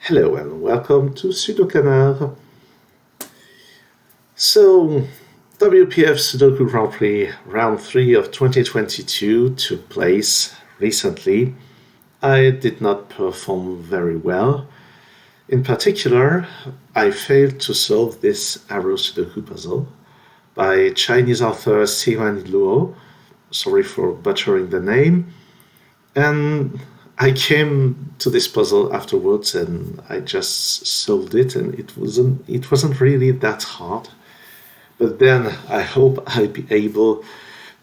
Hello and welcome to SudoKanard. So, WPF Sudoku Grand Prix round 3 of 2022 took place recently. I did not perform very well. In particular, I failed to solve this arrow Sudoku puzzle by Chinese author Siyuan Luo. Sorry for butchering the name. And I came to this puzzle afterwards and I just solved it, and it wasn't really that hard. But then I hope I'll be able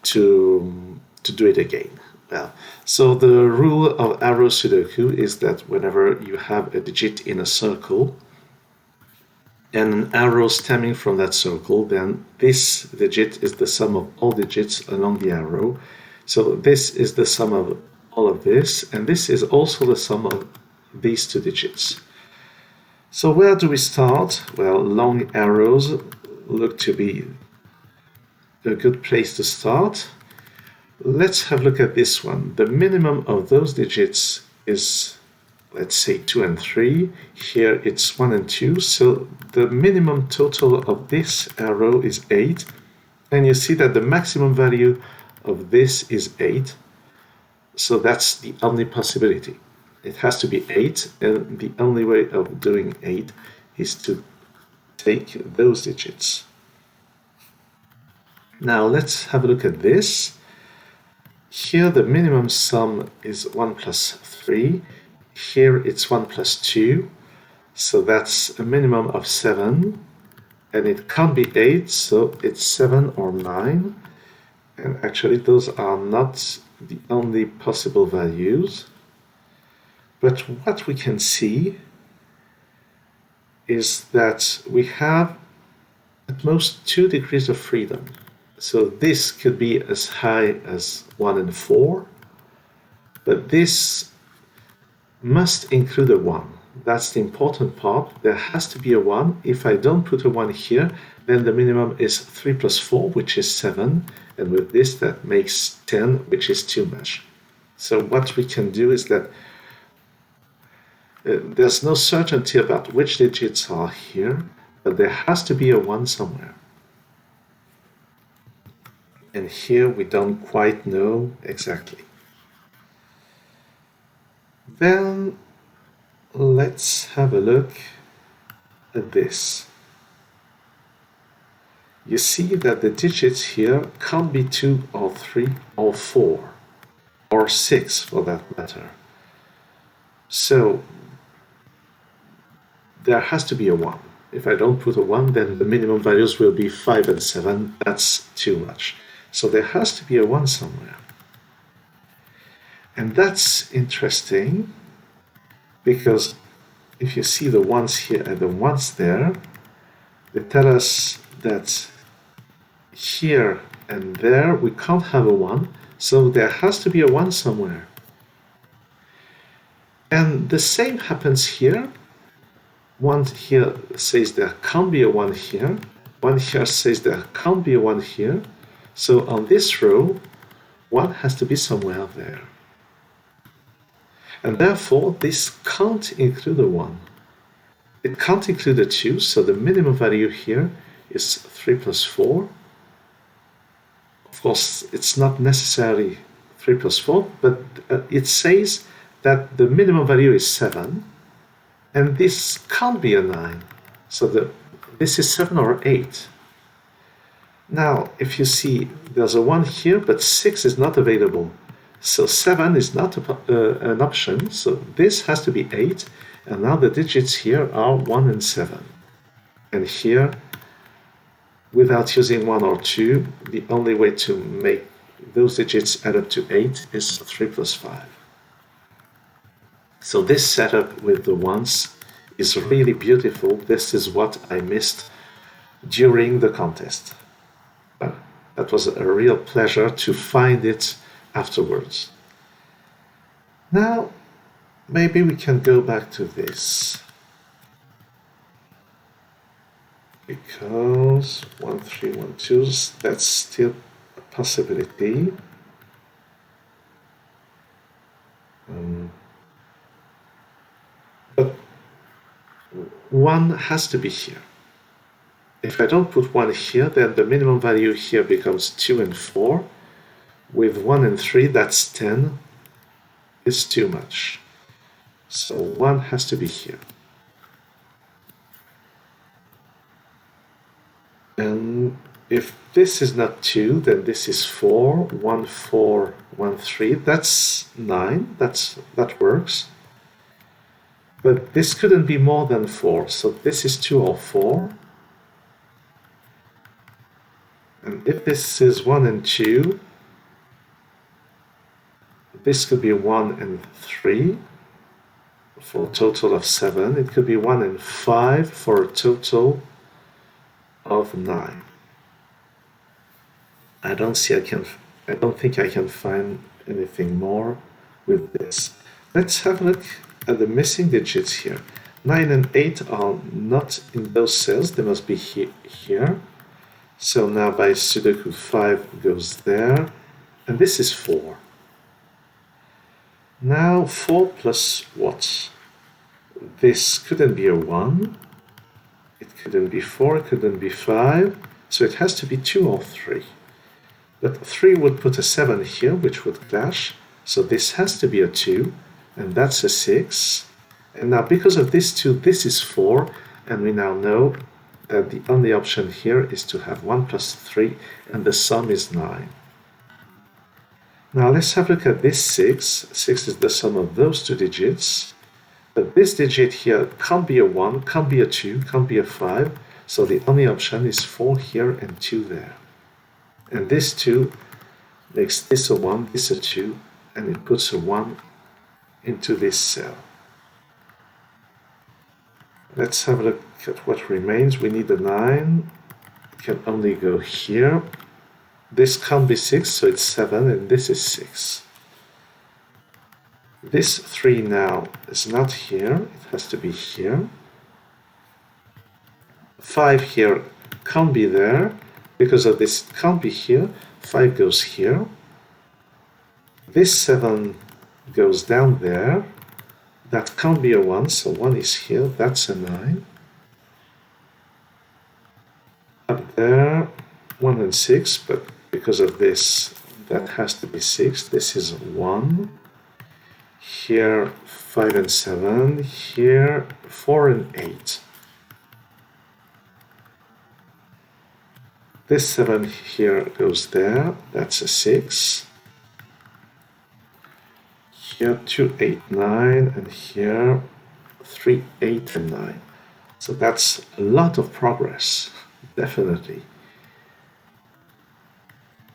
to do it again. Well, so the rule of arrow Sudoku is that whenever you have a digit in a circle and an arrow stemming from that circle, then this digit is the sum of all digits along the arrow. So this is the sum of all of this, and this is also the sum of these two digits. So where do we start? Well, long arrows look to be a good place to start. Let's have a look at this one. The minimum of those digits is, let's say, 2 and 3. Here it's 1 and 2. So the minimum total of this arrow is 8. And you see that the maximum value of this is 8. So that's the only possibility. It has to be 8, and the only way of doing 8 is to take those digits. Now let's have a look at this. Here the minimum sum is 1 plus 3. Here it's 1 plus 2. So that's a minimum of 7. And it can't be 8, so it's 7 or 9. And actually those are not the only possible values. But what we can see is that we have at most 2 degrees of freedom. So this could be as high as 1 and 4, but this must include a 1. That's the important part. There has to be a 1. If I don't put a 1 here, then the minimum is 3 plus 4, which is 7. And with this, that makes 10, which is too much. So what we can do is that there's no certainty about which digits are here, but there has to be a 1 somewhere. And here we don't quite know exactly. Then let's have a look at this. You see that the digits here can't be 2 or 3 or 4 or 6 for that matter. So there has to be a 1. If I don't put a 1, then the minimum values will be 5 and 7. That's too much. So there has to be a 1 somewhere. And that's interesting because if you see the 1s here and the 1s there, they tell us that here and there we can't have a 1, so there has to be a 1 somewhere. And the same happens here. 1 here says there can't be a 1 here. 1 here says there can't be a 1 here. So on this row, 1 has to be somewhere there. And therefore, this can't include a 1. It can't include a 2, so the minimum value here is 3 plus 4. Of course, it's not necessarily 3 plus 4, but it says that the minimum value is 7, and this can't be a 9. So this is 7 or 8. Now, if you see, there's a 1 here, but 6 is not available. So 7 is not an option, so this has to be 8, and now the digits here are 1 and 7. And here, without using 1 or 2, the only way to make those digits add up to 8 is 3 plus 5. So this setup with the 1s is really beautiful. This is what I missed during the contest. That was a real pleasure to find it afterwards. Now, maybe we can go back to this. Because 1, 3, 1, 2, that's still a possibility. But 1 has to be here. If I don't put 1 here, then the minimum value here becomes 2 and 4. With 1 and 3, that's 10. It's too much. So 1 has to be here. And if this is not 2, then this is 4, 1, 4, 1, 3. That's 9. That works. But this couldn't be more than 4. So this is 2 or 4. And if this is 1 and 2, this could be 1 and 3 for a total of 7. It could be 1 and 5 for a total of 9. I don't think I can find anything more with this. Let's have a look at the missing digits here. 9 and 8 are not in those cells. They must be here. So now by Sudoku 5 goes there. And this is 4. Now 4 plus what? This couldn't be a 1. It couldn't be 4. It couldn't be 5. So it has to be 2 or 3. But 3 would put a 7 here, which would clash. So this has to be a 2. And that's a 6. And now because of this 2, this is 4. And we now know that the only option here is to have 1 plus 3. And the sum is 9. Now let's have a look at this 6. 6 is the sum of those two digits. But this digit here can't be a 1, can't be a 2, can't be a 5. So the only option is 4 here and 2 there. And this 2 makes this a 1, this a 2, and it puts a 1 into this cell. Let's have a look at what remains. We need a 9. It can only go here. This can't be 6, so it's 7, and this is 6. This 3 now is not here. It has to be here. 5 here can't be there. Because of this, it can't be here. 5 goes here. This 7 goes down there. That can't be a 1, so 1 is here. That's a 9. Up there, 1 and 6, but because of this, that has to be 6. This is 1. Here, 5 and 7. Here, 4 and 8. This 7 here goes there. That's a 6. Here, 2, 8, 9. And here, 3, 8, and 9. So that's a lot of progress, definitely.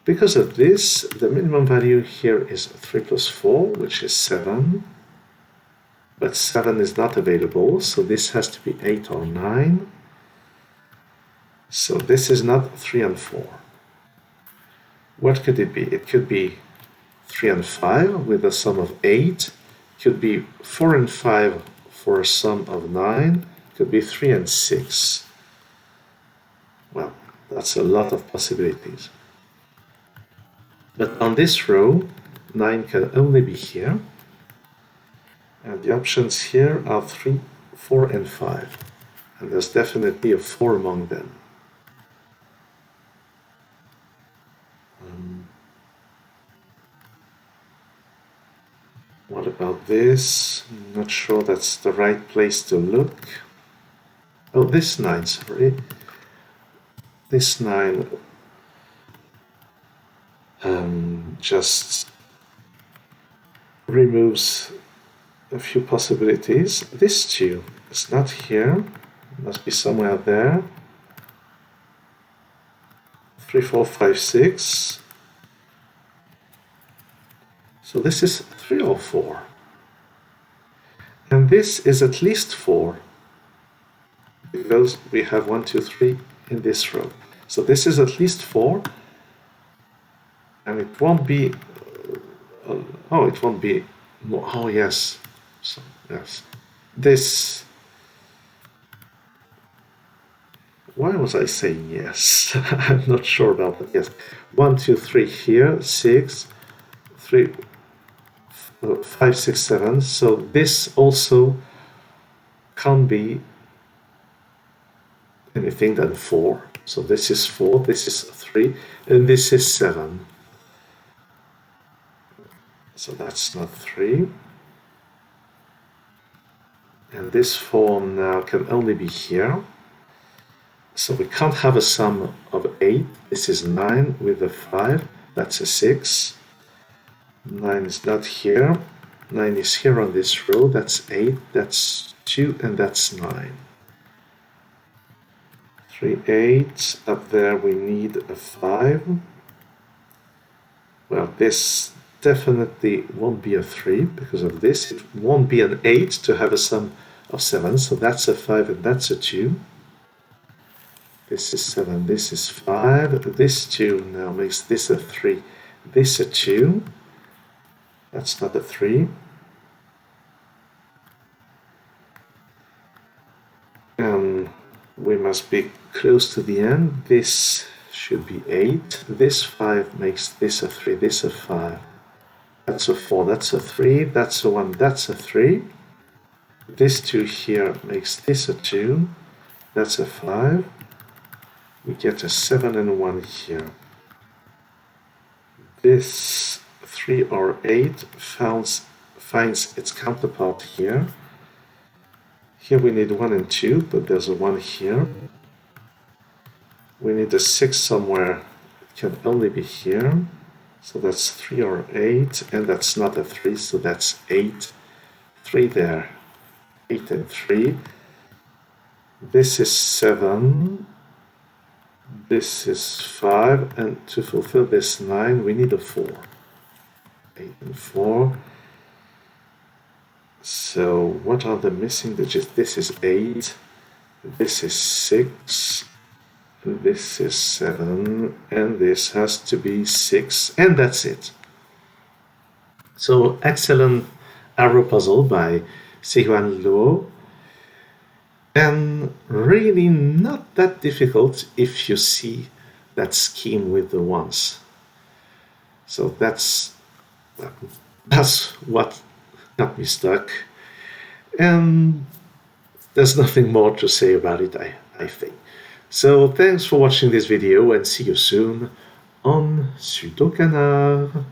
Because of this, the minimum value here is 3 plus 4, which is 7. But 7 is not available, so this has to be 8 or 9. So this is not 3 and 4. What could it be? It could be 3 and 5 with a sum of 8. It could be 4 and 5 for a sum of 9. It could be 3 and 6. Well, that's a lot of possibilities. But on this row, 9 can only be here. And the options here are 3, 4, and 5. And there's definitely a 4 among them. What about this? I'm not sure that's the right place to look. Oh, this 9, sorry. This 9 just removes a few possibilities. This 2 is not here. It must be somewhere there. 3, 4, 5, 6. So this is 3 or 4. And this is at least 4. Because we have 1, 2, 3 in this row. So this is at least 4. And it won't be... it won't be... Oh, yes. So, yes. This... Why was I saying yes? I'm not sure about that. Yes. 1, 2, 3 here. 6. 3... 5, 6, 7. So this also can't be anything than 4. So this is 4, this is 3, and this is 7. So that's not 3. And this 4 now can only be here. So we can't have a sum of 8. This is 9 with a 5. That's a 6. 9 is not here. 9 is here on this row. That's 8. That's 2. And that's 9. 3, 8. Up there we need a 5. Well, this definitely won't be a 3 because of this. It won't be an 8 to have a sum of 7. So that's a 5 and that's a 2. This is 7, this is 5. This 2 now makes this a 3. This a 2. That's not a 3. And we must be close to the end. This should be 8. This 5 makes this a 3, this a 5. That's a 4, that's a 3, that's a 1, that's a 3. This 2 here makes this a 2. That's a 5. We get a 7 and 1 here. This 3 or 8 finds its counterpart here. Here we need 1 and 2, but there's a 1 here. We need a 6 somewhere. It can only be here. So that's 3 or 8, and that's not a 3, so that's 8. 3 there. 8 and 3. This is 7. This is 5, and to fulfill this 9, we need a 4. 8 and 4. So what are the missing digits? This is 8, this is 6, this is 7, and this has to be 6, and that's it. So excellent arrow puzzle by Siyuan Luo. And really not that difficult if you see that scheme with the ones. So that's what got me stuck. And there's nothing more to say about it, I think. So thanks for watching this video and see you soon on SudoKanard.